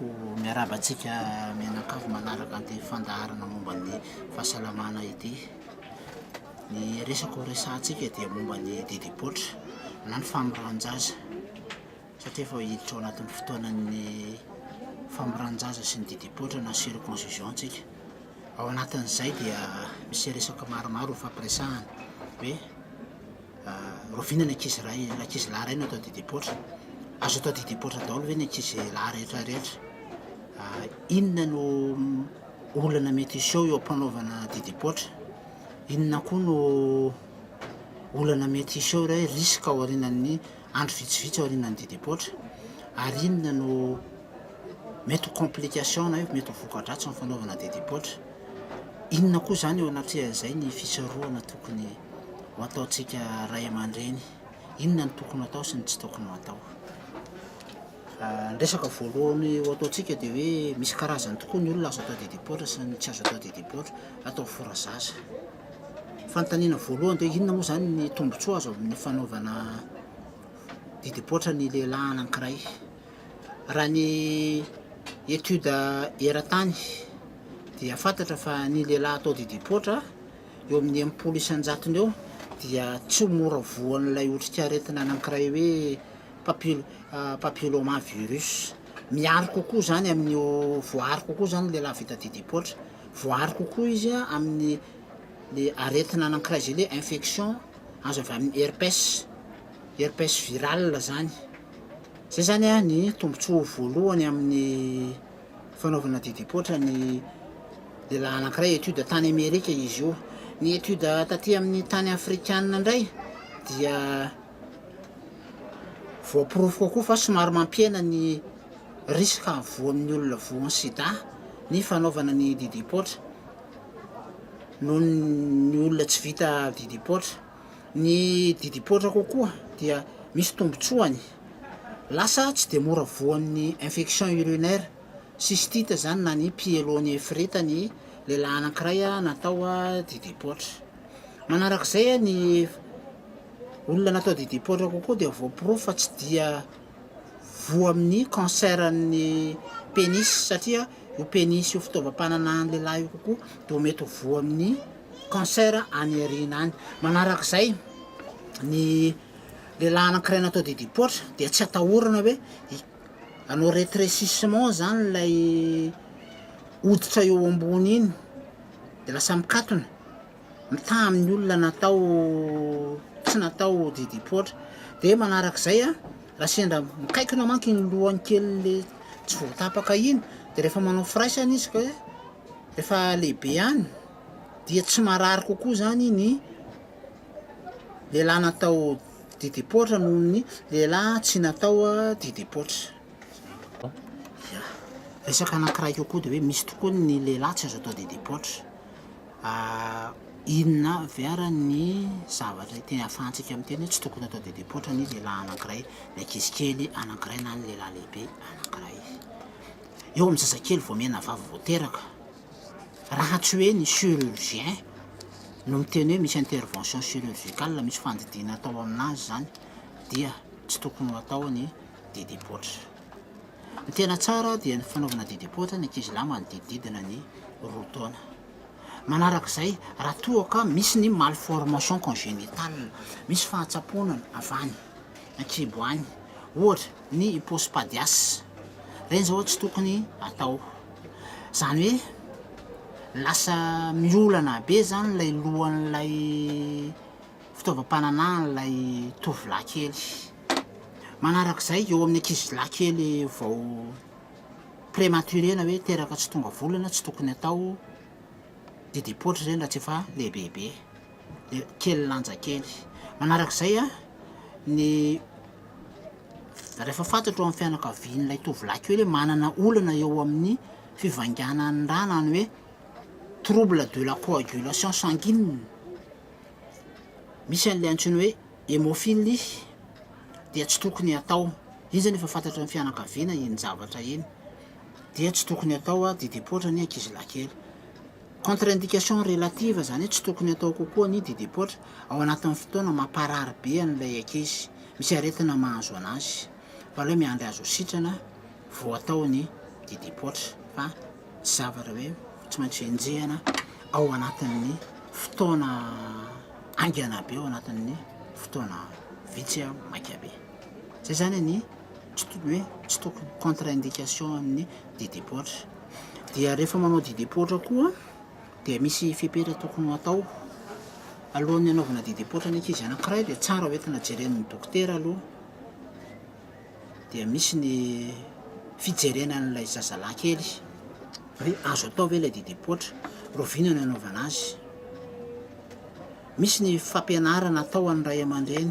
tiako miarabantsika mianakavy manaraka anty fandaharana momba ny fahasalamana ity. Ny resako resantsika dia momba ny didipoitra na ny famoran-jaza satria efa hiditra ao anatin'ny fotoanan'ny famoran-jaza sy ny didipoitra na circoncision tsika. Ao anatin'izay dia misy resaka maromaro fampiresahana hoe rovinana ny ankizy lahy ray no atao didipoitra. Azo atao didipoitra daholo ve ny ankizy lahy rehetrarehetra? Inona no olana mety iseho eo ampanaovana didipoitra? Inona koa no olana mety iseho hoe risika ao aorianan'ny andro vitsivitsy ao aorianan'ny didipoitra? Ary inona no mety ho complication na hoe mety ho voka-dratsy amin'ny fanaovana didipoitra? Inona koa zany eo anatin'izay ny fisaroana tokony ho ataontsika ray aman-dreny? Inona ny tokony atao sy ny tsy tokony atao? Ny resaka voalohany ho ataontsika dia hoe misy karazany tokoa ny olona azo atao didipoitra sy ny tsy azo atao didipoitra atao forazaza. Fanontaniana voalohany dia inona moa zany ny tombotsoa azo amin'ny fanaovana didipoitra ny lehilahy anankiray? Raha ny etude eran-tany dia fantatra fa ny lehilahy atao didipoitra eo amin'ny 80 isan-jatony eo dia tsy mora voan'ilay otrikaretina anankiray hoe papilloma virus. Miaro kokoa zany amin'ny voary kokoa zany lehilahy vita didipoitra, voary kokoa izy amin'ny le aretina anankiray zay le infection azo avy amin'ny herpes viral zany. Zay zany ny tombotsoa voalohany amin'ny fanaovana didipoitra ny lehilahy anankiray. Etude tany Amerika izy io. Ny etude taty amin'ny tany afrikanina indray dia voapirofo kokoa fa somary mampiena ny risika voan'ny olona voan'ny sida ny fanaovana ny didipoitra noho ny olona tsy vita didipoitra. Ny didipoitra kokoa dia misy tombotsoany, lasa tsy dia mora voan'ny infection urinaire, cystite zany na ny pyélonéphrite ny lehilahy anankiray natao didipoitra. Manarak'izay ny olona natao didipoitra kokoa dia voapirofo fa tsy dia voa amin'ny cancer ny pénis satria io pénis io fitaovam-panana ny lehilahy io kokoa dia mety ho voa amin'ny cancer any aoriana any. Manarak'izay ny lehilahy anankiray natao didipoitra dia tsy atahorana hoe anao rétrécissement zany ilay hoditra eo ambony iny dia lasa mikatona mitaha amin'ny olona natao tsy natao didipoitra. Dia manarak'izay raha sendra mikaikina manko iny lohany kely le tsy voatapaka iny dia rehefa manao firaisana izy ka hoe rehefa lehibe any dia tsy marary kokoa zany ny lehilahy natao didipoitra noho ny lehilahy tsy natao didipoitra. Resaka anankiray kokoa dia hoe misy tokoa ny lehilahy tsy azo atao didipoitra. Inona viara ny zavatra teny ahafahantsika amin'ny teny hoe tsy tokony atao didipoitra ny lehilahy anankiray, ny ankizy kely anankiray na ny lehilahy lehibe anankiray. Eo amin'ny zazakely vao mena vavy vao teraka, raha tsy hoe ny chirurgien no miteny hoe misy intervention chirurgicale, misy fandidiana atao aminazy zany, dia tsy tokony atao ny didipoitra. Ny tena tsara dia ny fanaovana didipoitra ny ankizy lahy manodididina ny 2 taona. Manarak'izay raha toa ka misy ny malformation congénitale, misy fahatsaponana avany ankibo any, ohatra ny hypospadias, ireny zao tsy tokony atao. Zany hoe lasa miolana be zany ilay lohan'ilay fitaovam-pananan'ilay tovolahy kely. Manarak'izay eo amin'ny ankizy lahy kely vao prématuré na hoe teraka tsy tonga volana tsy tokony atao didipoitra zany raha tsy efa lehibebe, kely lanja kely. Manarak'izay ny rehefa fantatro amin'ny fianakavian'ilay tovolahy kely hoe manana olana eo amin'ny fivanganan'ny rana ny hoe trouble de la coagulation sanguine, misy an'ilay antsoina hoe hémophilie, dia tsy tokony atao. Iny zany efa fantatra amin'ny fianakaviana iny zavatra iny, dia tsy tokony atao didipoitra ny ankizy lahy kely. Contre-indication relative zany hoe tsy tokony atao kokoa ny didipoitra ao anatin'ny fotoana mamparary be an'ilay ankizy, misy aretina mahazo anazy, fa ilay miandry azo sitrana vao atao ny didipotra fa zavatra hoe tsy maintsy enjehana ao anatin'ny fotoana angana be ao anatin'ny fotoana vitsy maika be zay zany ny hoe tsy tokony contre indication amin'ny didipotra dia rehefa manao didipotra koa dia misy fipetra tokony atao alohan'ny anaovana didipotra ny ankizy anankiray dia tsara hoentina jeren'ny dokotera aloha dia misy ny fijerenan'ilay zazalahy kely hoe azo atao ve ilay didipotra rovina ny anaovana azy misy ny fampianarana atao an'ny ray aman-dreny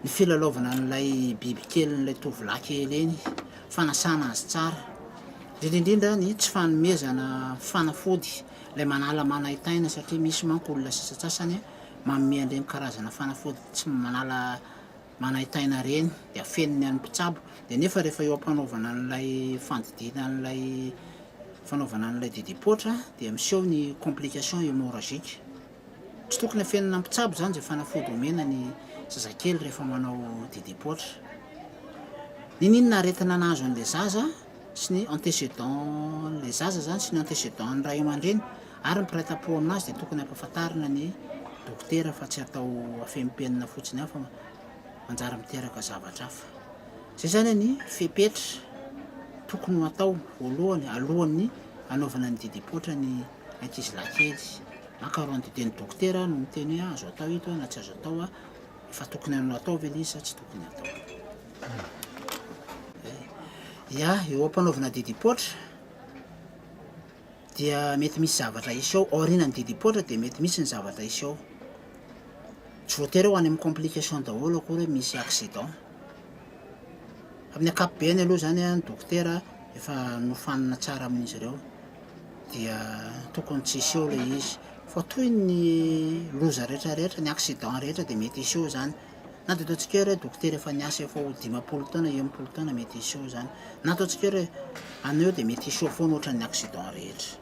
ny filalaovana n'ilay biby kely n'ilay tovolahy kely eny fanasana azy tsara indrindrindra ny tsy fanomezana fanafody ilay manala manaitaina satria misy manko olona sasatsasany manome an'ireny karazana fanafody tsy manala manaitaina reny dia afeniny any mpitsabo dia nefa rehefa eo ampanaovana n'ilay fandidina n'ilay fanaovana n'ilay didipotra dia miseho ny complication hémorragique tsy tokony afenina mpitsabo zany zay fanafody omena ny zazakely rehefa manao didipotra ninona aretina nazo an'ilay zaza sy ny antécédent le zaza zany sy ny antécédent ny ray aman-dreny ary mipiraita-po aminazy dia tokony ampahafantarina ny dokotera fa tsy atao afempenina fotsiny hafa manjara miteraka zavatra hafa zay zany ny fepetra tokony atao voalohany alohan'ny anaovana ny didipotra ny ankizilahy kely makaroany diten'ny dokotera no miteny hoe azo atao ito na tsy azo atao efa tokony ano atao ve izy sa tsy tokony atao ia eo ampanaovana didipotra dia mety misy zavatra iseho aorianany didipotra dia mety misy ny zavatra iseho tsy voatery ho any amin'ny complication daholo akory hoe misy accident amin'ny akapobeany aloha zany ny dokotera efa nofanina tsara amin'izy ireo dia tokony tsy iseho ilay izy fa toy ny loza rehetrarehetra ny accident rehetra dia mety iseho zany na dia ataontsika hoe dokotera efa niasa efa ho 10 taona 20 taona mety iseho zany na ataontsika hoe aneo dia mety iseho foana ohatran'ny accident rehetra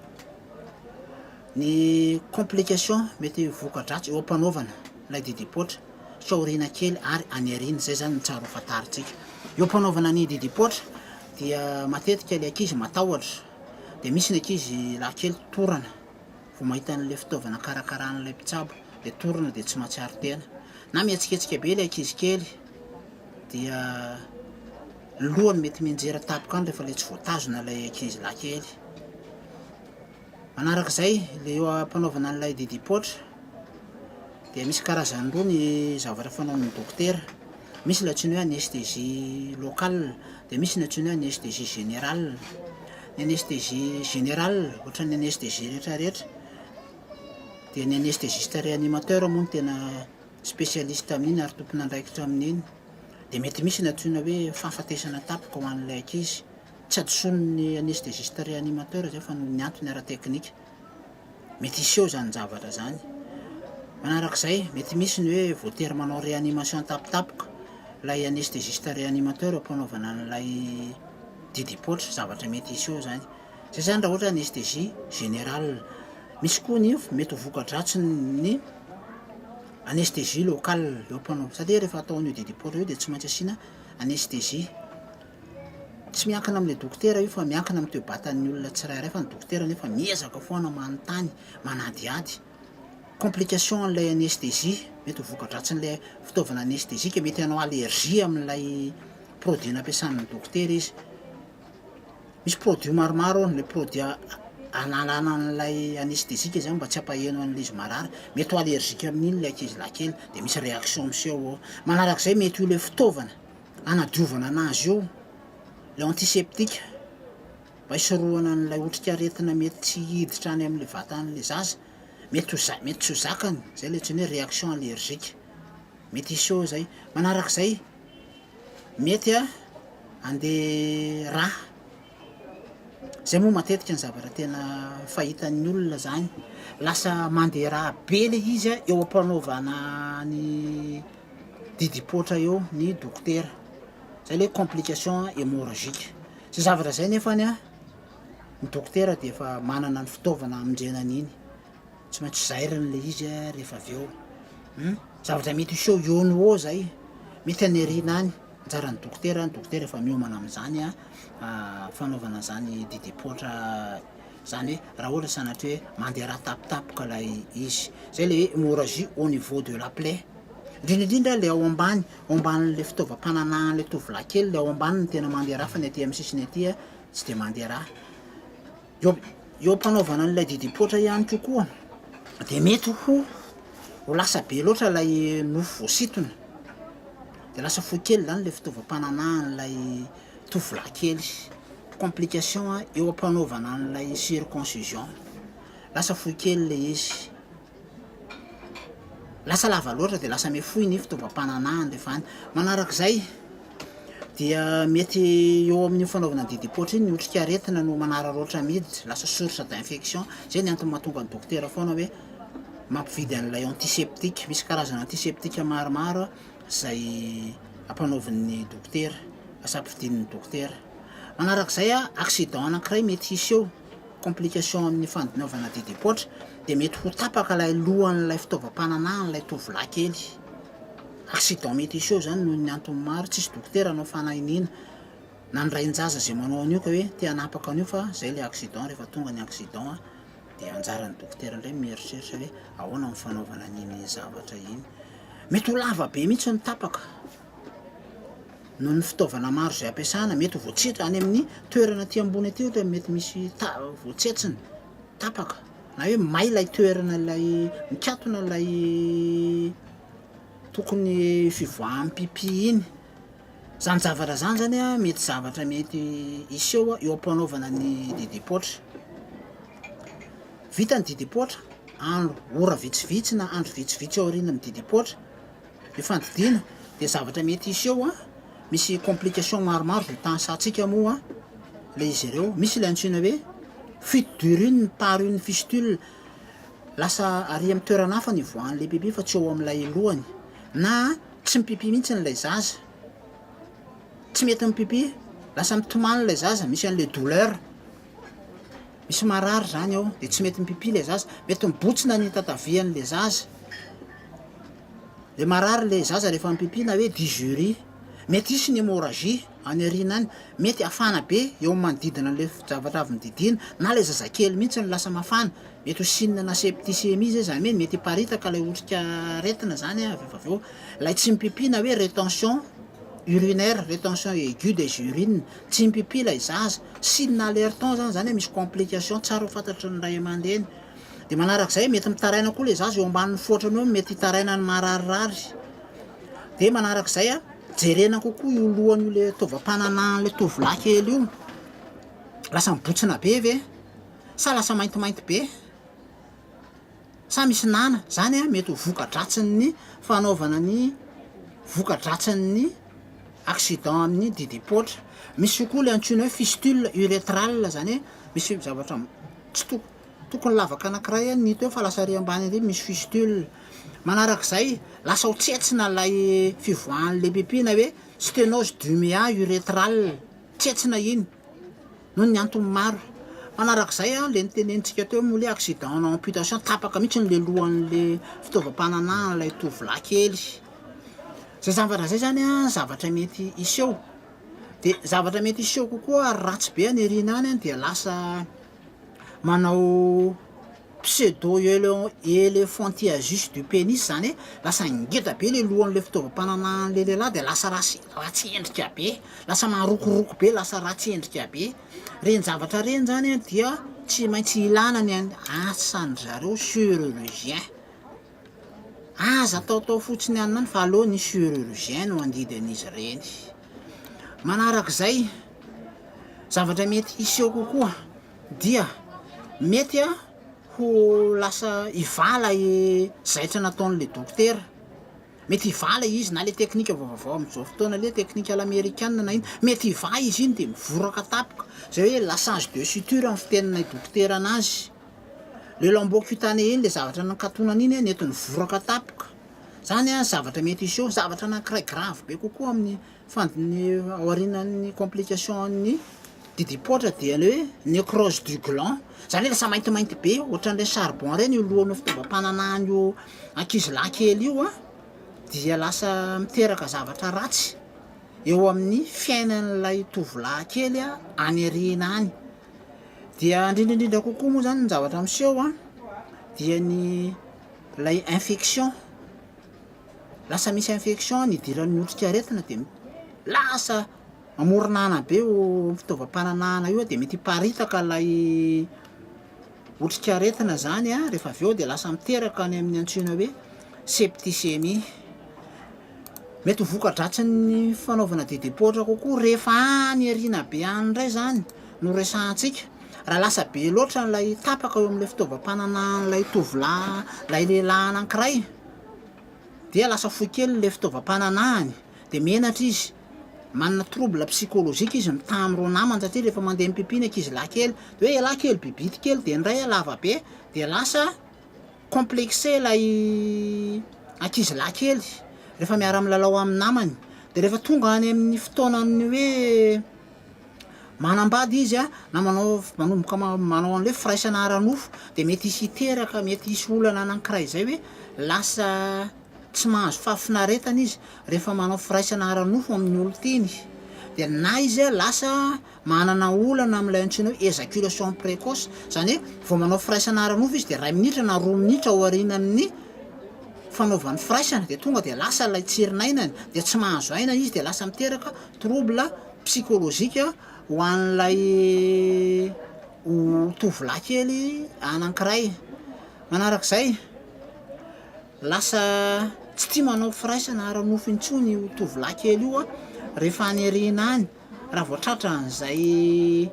ny complication mety voka-dratsy eo ampanaovana ilay didipotra saoriana kely ary anyarina zay zany mitsara ho fantaritsika eo ampanaovana ny didipotra dia matetika ilay ankizy matahotra dia misy ny ankizy lahy kely torana vao mahita n'ilay fitaovana karakaran'ilay mpitsabo dia torana dia tsy mahatsiaro tena na mihetsiketsika be ilay ankizy kely dia lohany mety minjera tapoka any rehefa ilay tsy voatazona ilay ankizy lahy kely manarak'izay ilay eo ampanaovana n'ilay didipotra dia misy karazany roa ny zavatra fanaon'ny dokotera misy ilay antsoina hoe anesthésie locale dia misy ny antsoina hoe anesthésie générale ny anesthésie générale ohatran'ny anesthésie rehetrarehetra dia ny anesthésiste réanimateur moa no tena spécialiste amin'iny ary tompona andraikitra amin'iny dia mety misy ny antsoina hoe fahafatesana tapoka ho an'ilay ankizy tsy adoson'ny anesthésiste réanimateur zay fa ny antony ara-teknika mety iseho zany zavatra zany manarak'izay mety misy ny hoe voatery manao réanimation tapitapoka lay anesthésiste réanimateur ampanaovana n'ilay didipotra zavatra mety iseho zany zay zany raha ohatra anesthésie générale misy koa ny mety ho voka-dratsy ny anesthésie locale eo ampanao satria rehefa ataon'io didipotra io dia tsy maintsy asiana anesthésie tsy miankina amin'ilay dokotera io fa miankina amin'ny toe-batan'ny olona tsirairay fa ny dokotera nefa miezaka foana manontany manadiady complication n'ilay anesthésie mety ho voka-dratsin'ilay fitaovana anesthésique mety hanao allergie amin'ilay produit nampiasan'ny dokotera izy misy produit maromaro n'ilay produit analana n'ilay anesthésique zany mba tsy hampaheno an'ilay izy marary mety ho allergique amin'iny ilay ankizy lahy kely dia misy réaction miseho ao manarak'izay mety io ilay fitaovana anadiovana anazy io ilay antiseptique mba hisorohana n'ilay otrika aretina mety tsy hiditra any amin'ilay vatan'ilay zaza mety tsy ho zakany zay ilay antsoina hoe réaction allergique mety iseho zay manarak'izay mety andeha raha zay moa matetika ny zavatra tena fahitan'ny olona zany lasa mandeha raha be le izy eo ampanaovana ny didipotra eo ny dokotera zay le complication hémorragique zay zavatra zay nefany ny dokotera dia efa manana ny fitaovana amonjenan'iny tsy maintsy zairana le izy rehefa avy eo zavatra mety iseho eo no ao zay mety aneriana any anjaran'ny dokotera efa miomana amin'izany fanaovana zany didipotra zany hoe raha ohatra sanatria hoe mandeha raha tapitapoka lay izy zay le hémorragie au niveau de la plaie indrindrindrindra le ao amban'le fitaovam-pananan'le tovolahy kely le ao ambany ny tena mandeha raha fa ny aty amin'ny sisiny aty tsy de mandeha raha eo mpanaovana n'ilay didipotra ihany kokoa de mety ho lasa be loatra lay nofo voasitona de lasa fo kely zany le fitaovam-pananan'lay tovolahy kely complication eo ampanaovana n'lay circoncision lasa fo kely le izy lasa lava loatra de lasa mefoy ny fitaovam-pananany le fany manarak'izay dia mety eo amin'ny fanaovana didipotra iny ny otrika aretina no manararoatra miditra lasa source d'infection zay ny antony mahatonga ny dokotera foana hoe mampividy an'ilay antiseptique misy karazana antiseptique maromaro zay ampanaovan'ny dokotera asafidinin'ny dokotera manarak'izay accident anankiray mety hisy eo complication amin'ny fandinaovana didipotra de mety ho tapaka lay lohan'lay fitaovam-pananan'lay tovolahy kely accident mety hisy eo zany noho ny antony maro tsisy dokotera anao fanahiniana na ny rain-jaza zay manao an'io ka hoe te hanapaka an'io fa zay le accident rehefa tonga ny accident de anjaran'ny dokotera indray mieritreritra hoe ahoana amin'ny fanaovana an'iny zavatra iny mety ho lava be mihitsy ny tapaka noho ny fitaovana maro zay ampiasana mety ho voatsetra any amin'ny toerana ty ambony aty ohatra mety misy voatsetsiny tapaka na hoe may lay toerana lay mikatona lay tokony fivoahan'ny pipi iny zany zavatra zany mety zavatra mety iseo eo ampanaovana ny didipotra vita ny didipotra andro ora vitsivitsy na andro vitsivitsy ao aoriana ny didipotra de fandidiana de zavatra mety iseo misy complication maromaro de tansatsika moa le izy ireo misy le antsoina hoe fuite d'urine par une fistule lasa ary amin'ny toerana hafa ny voan'le pipi fa tsy eo amin'ilay lohany na tsy mipipi mihitsy n'lay zaza tsy mety mipipi lasa mitomany lay zaza misy an'le douleur misy marary zany ao de tsy mety mipipi le zaza mety mibotsina ny tatavian'le zaza le marary le zaza rehefa mipipi na hoe dysurie mety isy ny hémorragie any arina any mety afana be eo manodidina le zavatra avy nydidina na le zazakely mihitsy ny lasa mafana mety ho sinina na septicémie zay zany hoe mety hiparitaka lay otrika retina zany aveo lay tsy mipipi na hoe rétention urinaire rétention aiguë des urines tsy mipipi lay zaza sinina allerton zany misy complication tsara ho fantatry ny ray aman-dreny de manarak'izay mety mitaraina koa le zaza eo ambanin'ny fotrany eo mety hitaraina ny mararirary de manarak'izay jerena kokoa io lohany le tovam-pananan'le tovolahy kely io lasa mibotsina be ve sa lasa maintimainty be sa misy nana zany mety ho voka-dratsin'ny fanaovana ny voka-dratsin'ny accident amin'ny didipotra misy koa le antsoina hoe fistule urétrale zany hoe misy zavatra tsy tokony lavaka anankiray ny hita eo fa lasa ry ambany ary misy fistule manarak'izay lasa ho tsetsina lay fivoahan'le pipi na hoe sténose dumea urétrale tsetsina iny noho ny antony maro manarak'izay le nitenentsika teo moa le accident na amputation tapaka mihitsy n'le lohan'le fitaovam-pananan'lay tovolahy kely zay zavatra zay zany zavatra mety iseo de zavatra mety iseo kokoa ary ratsy be any arina any de lasa manao pseudo éléphantiasis du pénis zany lasa ngeda be le lohan'le fitaovam-pananan'le lehilahy de lasa ratsy endrika be lasa marokoroko be lasa ratsy endrika be reny zavatra reny zany dia tsy maintsy ilana ny asany zareo chirurgien aza ataotao fotsiny anany fa aloha ny chirurgien no andidy an'izy reny manarak'izay zavatra mety iseo kokoa dia mety ho lasa ivala zaitra nataon'le dokotera mety hivala izy na le teknika vaovao amin'izao fotoana le teknika l'américaine na iny mety hiva izy iny de mivoraka tapoka zay hoe lassage de suture amin'ny fitenina dokotera anazy le lambeau cutané iny le zavatra nankatonana iny nety nivoraka tapoka zany zavatra mety iseo zavatra anankiray grave be kokoa amin'ny fandiny ao aorinan'ny complication ny didipotra dia le hoe nécrose du gland zany hoe lasa maintimainty be ohatran'le charbon reny io lohany fitaovam-pananany io ankizy lahy kely io dia lasa miteraka zavatra ratsy eo amin'ny fiainan'ilay tovolahy kely any arina any dia indrindraindrindra kokoa moa zany ny zavatra miseho dia ny lay infection lasa misy infection ny idiran'ny otrikaretina dia lasa amoronana be o fitaovam-pananahana io dia mety hiparitaka lay otrikaretina zany rehefa avy eo dia lasa miteraka any amin'ny antsoina hoe septicémie. Mety ho voka-dratsy ny fanaovana didipoitra kokoa rehefa any arina be any indray zany no resahantsika raha lasa be loatra n'lay tapaka eo amin'ilay fitaovam-pananahan'ilay tovolahy lay lehilahy anankiray dia lasa fohy kely le fitaovam-pananahany dia menatra izy manana trouble psychologique izy mitaha amin'ireo namany satria rehefa mandeha mipipiny ankizilahy kely dia hoe lahy kely bibity kely dia indray lava be dia lasa complexé lay ankizilahy kely rehefa miara milalao amin'ny namany dia rehefa tonga any amin'ny fotoanany hoe manambady izy na manomboka manao an'le firaisana ara-nofo dia mety hisy hiteraka mety hisy olana anankiray zay hoe lasa tsy mahazo fahafinaretana izy rehefa manao firaisana ara-nofo amin'ny olo-tiny dia na izy lasa manana olana amin'ilay antsoina hoe éjaculation précoce zany hoe vao manao firaisana ara-nofo izy dia 2 minitra na 2 minitra ao aoriana amin'ny fanaovan'ny firaisana dia tonga dia lasa lay tsirinainany dia tsy mahazo aina izy dia lasa miteraka trouble psychologique ho an'ilay tovolahy kely anankiray. Manarak'izay lasa tsy tia manao firaisana ara-nofo intsony io tovolahy kely io rehefa any arina any raha voatratra an'izay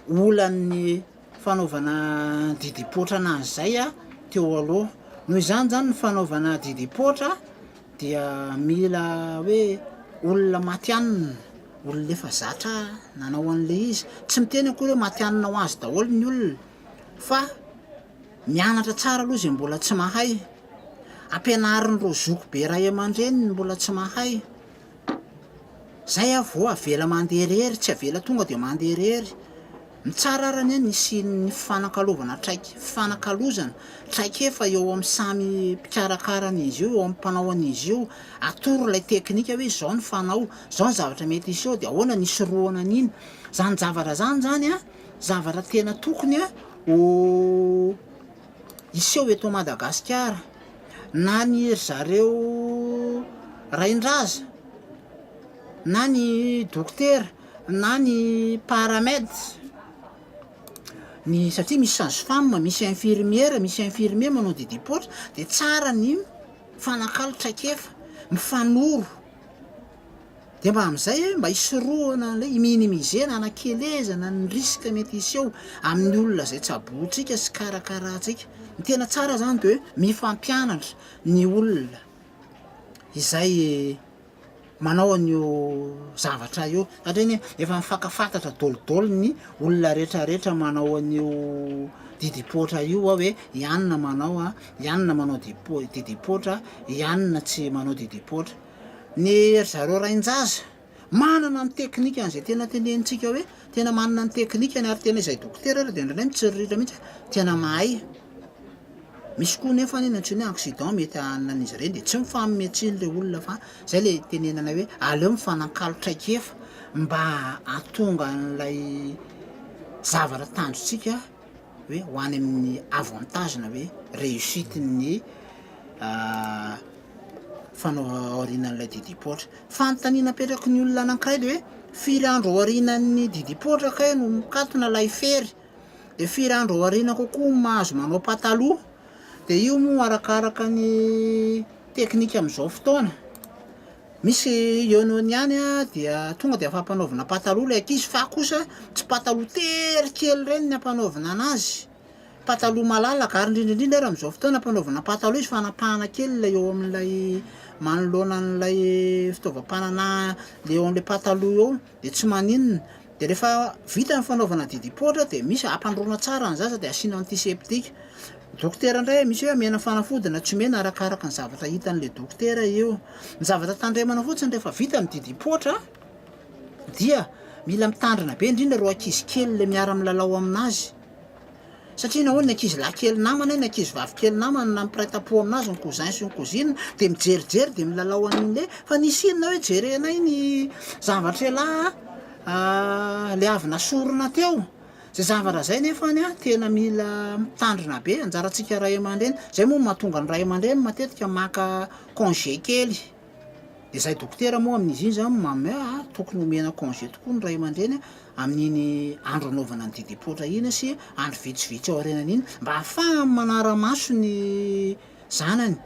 olan'ny fanaovana didipoitra anazy zay teo aloha. Noho izany zany ny fanaovana didipoitra dia mila hoe olona matianina olona efa zatra nanao an'le izy tsy miteny akory hoe matianina ho azy daholo ny olona fa mianatra tsara aloha zay mbola tsy mahay ampianarin'ireo zoko be ray aman-dreny ny mbola tsy mahay zay vao avela mandeha irery tsy avela tonga dia mandeha irery mitsara arany nisy ny fanakalovana traiky fanakalozana traikefa eo amin'ny samy mpikarakarana izy io eo amin'ny mpanao an'izy io atoro ilay teknika hoe zao ny fanao zao ny zavatra mety iseho dia ahoana nisy roana an'iny zany zavatra zany zavatra tena tokony ho iseho eto Madagasikara na ny zareo rain-draza na ny dokotera na ny paramède ny satria misy sage-femme misy infirmier manao didipoitra dia tsara ny fanakalo traikefa mifanoro dia mba amin'izay mba hisoroana le iminimizena anakelezana ny risque mety iseho amin'ny olona zay tsabotsika sy karakarahantsika. Ny tena tsara zany dia hoe mifampianatra ny olona izay manao an'io zavatra io satria ny efa mifankafantatra dôlodôlo ny olona rehetrarehetra manao an'io didipoitra io hoe ianona manao ianona manao didipoitra ianona tsy manao didipoitra. Ny zareo rain-jaza manana ny teknika an'izay tena tenenitsika hoe tena manana ny teknika ny ary tena izay dokotera dia indraindray mitsiririritra mihitsy tena mahay. Misy koa nefa ny antsoina hoe accident mety anan'izy ireny dia tsy mifanometsiny le olona fa zay le tenenana hoe aleo mifanakalo traikefa mba ahatonga an'ilay zavatra tandrotsika hoe ho any amin'ny avantage na hoe réussite ny fanaorinan'ilay didipoitra. Fanontaniana apetraky ny olona anankiray dia hoe firy andro ao aorinan'ny didipoitra kay no mikatona lay fery dia firy andro ao aorina kokoa mahazo manao pataloha dia io moa arakaraka ny teknika amin'izao fotoana. Misy ionony ihany dia tonga dia afampanaovana pataloha ilay ankizy fa kosa tsy pataloha tery kely ireny ny ampanaovana anazy pataloha malalaka ary indrindraindrindra raha amin'izao fotoana ampanaovana pataloha izy fanapahana kely ilay eo amin'ilay manoloana an'ilay fitaovam-pananahy le eo amin'ilay pataloha eo dia tsy maninona dia rehefa vita ny fanaovana didipoitra dia misy ampandroana tsara ny zaza dia asiana antiseptika. Dokotera indray misy hoe mena fanafodina tsy mena arakaraka ny zavatra hitan'ilay dokotera io. Ny zavatra tandremana fotsiny rehefa vita ny didipoitra dia mila mitandrina be indrindra reo ankizy kely le miara milalao aminazy satria nahoana ny ankizy lahy kely namana ny ankizy vavy kely namana na mipiray-tapo aminazy ny cousin sy ny cousine de mijerijery de milalao an'iny le fa nisy inona hoe jerenay ny zavatra lahy le avy nasorona teo zay zavatra zay nefany a tena mila mitandrina be anjarantsika ray aman-dreny zay moa mahatonga ny ray aman-dreny matetika maka congé kely de zay dokotera moa amin'izy iny zany mame tokony homena congé tokoa ny ray aman-dreny amin'iny andro anaovana ny didipoitra iny sy andro vitsivitsy ao arenan'iny mba ahafahany manara-maso ny zanany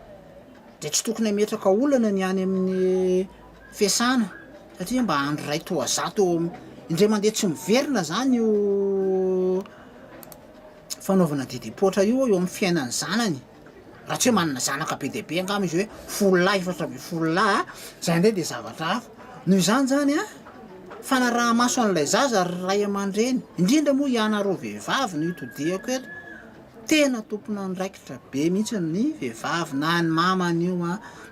de tsy tokony hametraka olana ny any amin'ny fiasana satria mba andro ray toa zato indray mandeha tsy miverina zany io fanaovana didipoitra io eo amin'ny fiainany zanany raha tsy hoe manana zanaka be deabe angamba izy hoe folo lahy efatra be folo lahy zay ndray de zavatra hafa noho izany zany fanaraha-maso an'ilay zaza ary ray aman-dreny indrindra moa ianareo vehivavy no itodiako eto tena tompona andraikitra be mihitsy ny vehivavy na ny mamany io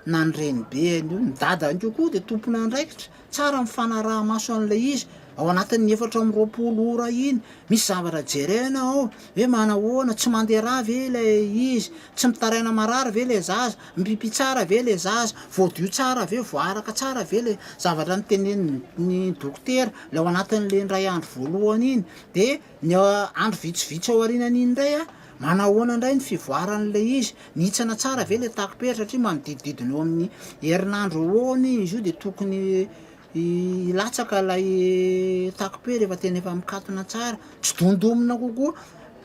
na ny reny be ny io ny dadany io koa de tompona andraikitra tsara mifanaraha-maso an'ilay izy ao anatin'ny 420 ora iny misy zavatra jerena ao hoe manahoana tsy mandeha raha ve ilay izy tsy mitaraina marary ve le zaza mipipi tsara ve le zaza voadio tsara ve voaraka tsara ve le zavatra nytenen'ny dokotera le ao anatin'le ndray andro voalohany iny de ny andro vitsivitsy ao arinan'iny indray manahoana indray ny fivoaran'le izy nihitsana tsara ve le takopetra satria manodidididiny eo amin'ny herinandro eoany izy io de tokony ilatsaka lay takope rehefa tena efa mikatona tsara tsy dondomina kokoa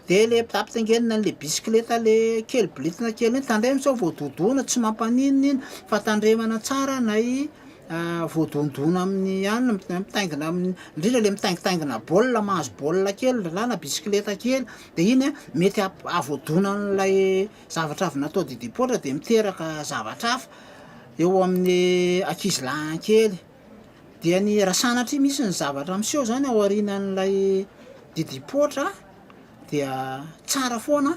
de le tapitengenina n'le bisikleta le kely blitina kely iny tandremy sao voadodona tsy mampaninina iny fa tandremana tsara nay voadondona amin'ny anina mitaingina indrindra le mitaingitaingina baolina mahazo baolina kely lana bisikleta kely de iny mety avoadona n'lay zavatra avy natao didipoitra de miteraka zavatra hafa eo amin'ny ankizy lahy kely dia ny rasanatry misy ny zavatra miseho zany ao arinan'lay didipoitra dia tsara foana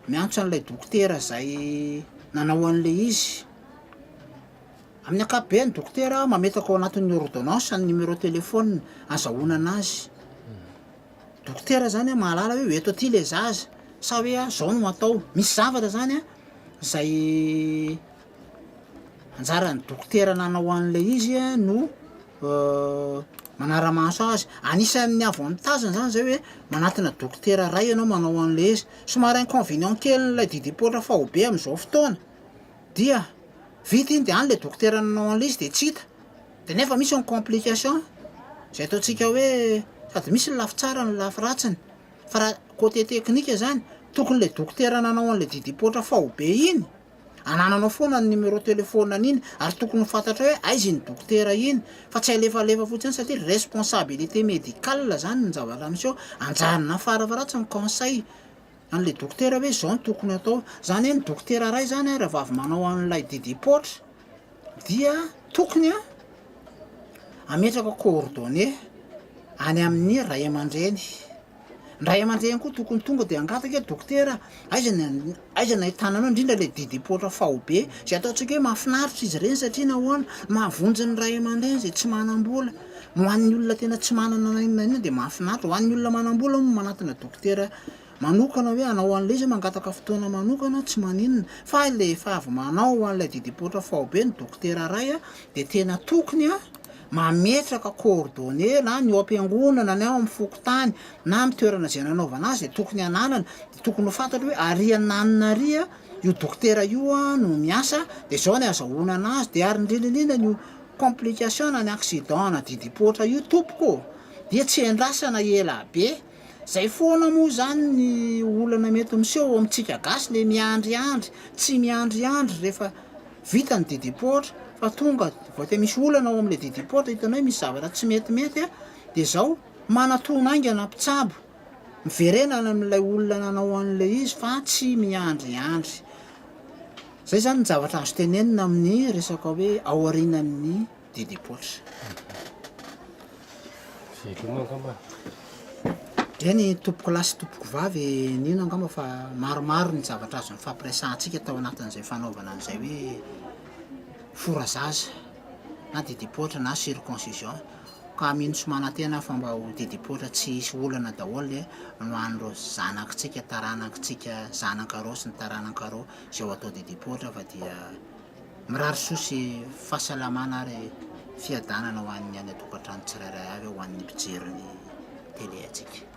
miantso an'ilay dokotera zay nanao an'le izy amin'ny ankapobeny dokotera mametaka ao anatin'ny ordonnance ny numéro telefona azahoana anazy dokotera zany mahalala hoe eto aty le zaza sa hoe zao no atao misy zavatra zany zay anjaran'ny dokotera nanao an'le izy no manara-maso azy anisan'ny avo amitazana zany zay hoe manatina dokotera ray ianao manao an'le izy somary inconvénient kely n'lay didipoitra fa ho be am'izao fotoana dia vita iny de any le dokotera nanao an'le izy de tsy hita de nefa misy ny complication zay ataotsika hoe sady misy ny lafy tsara ny lafy ratsiny fa raha côté teknika zany tokony le dokotera nanao an'le didipoitra fa ho be iny anananao foana ny numéro telefona iny ary tokony fantatra hoe aizy ny dokotera iny fa tsy hailefalefa fotsiny satria responsabilité médicale zany ny zavatra miseho anjanona farafaratsy ny conseil an'le dokotera hoe zao ny tokony atao zany hoe ny dokotera ray zany raha vavy manao an'ilay didipoitra dia tokony ametraka coordonné any amin'ny ray aman-dreny ray aman-dreny koa tokony tonga de angataka dokotera aiza nahitananao indrindra le didipoitra fa ho be zay ataotsika hoe mahafinaritra izy reny satria nahoana mahavonjy ny ray aman-dreny zay tsy manam-bola hoan'ny olona tena tsy manana inona de mahafinaritra hoan'ny olona manam-bola moa manatina dokotera manokana hoe anao an'le izy mangataka fotoana manokana tsy maninona fa le efa avy manao an'ilay didipoitra fa ho be ny dokotera ray de tena tokony mametraka coordonné na ny am-piangonana ny ao amin'ny fokotany na amin'ny toerana zay nanaovana azy de tokony ananana de tokony ho fantatra hoe ariananina ria io dokotera io no miasa de zao ny azahoana anazy de ary indrindraindrindra ny complication na ny accident na didipoitra io tompoko dia tsy endrasana ela be zay foana moa zany ny olana mety miseho amintsika gasy le miandriandry tsy miandriandry rehefa vita ny didipoitra fa tonga voate misy olana ao am'le didipoitra hitanao hoe misy zavatra tsy metimety de zao manatonaingana mpitsabo miverenana amin'ilay olona nanao an'le izy fa tsy miandriandry zay zany ny zavatra azo tenenina amin'ny resaka hoe ao arinan'ny didipoitra de ny tompoko lasy tompoko vavy nino angamba fa maromaro ny zavatra azo ny fampiresantsika tao anatin'izay fanaovana an'izay hoe fora zaza na didipoitra na circoncision ka mino somanantena fa mba ho didipoitra tsy hisy olana daholo no andro zanakitsika taranakitsika zanaka reo sy ny taranaka reo zay ho atao didipoitra fa dia mirary sosy fahasalamana ary fiadanana ho an'ny any atokantrano tsirairay avy ho an'ny mpijeriny tele atsika.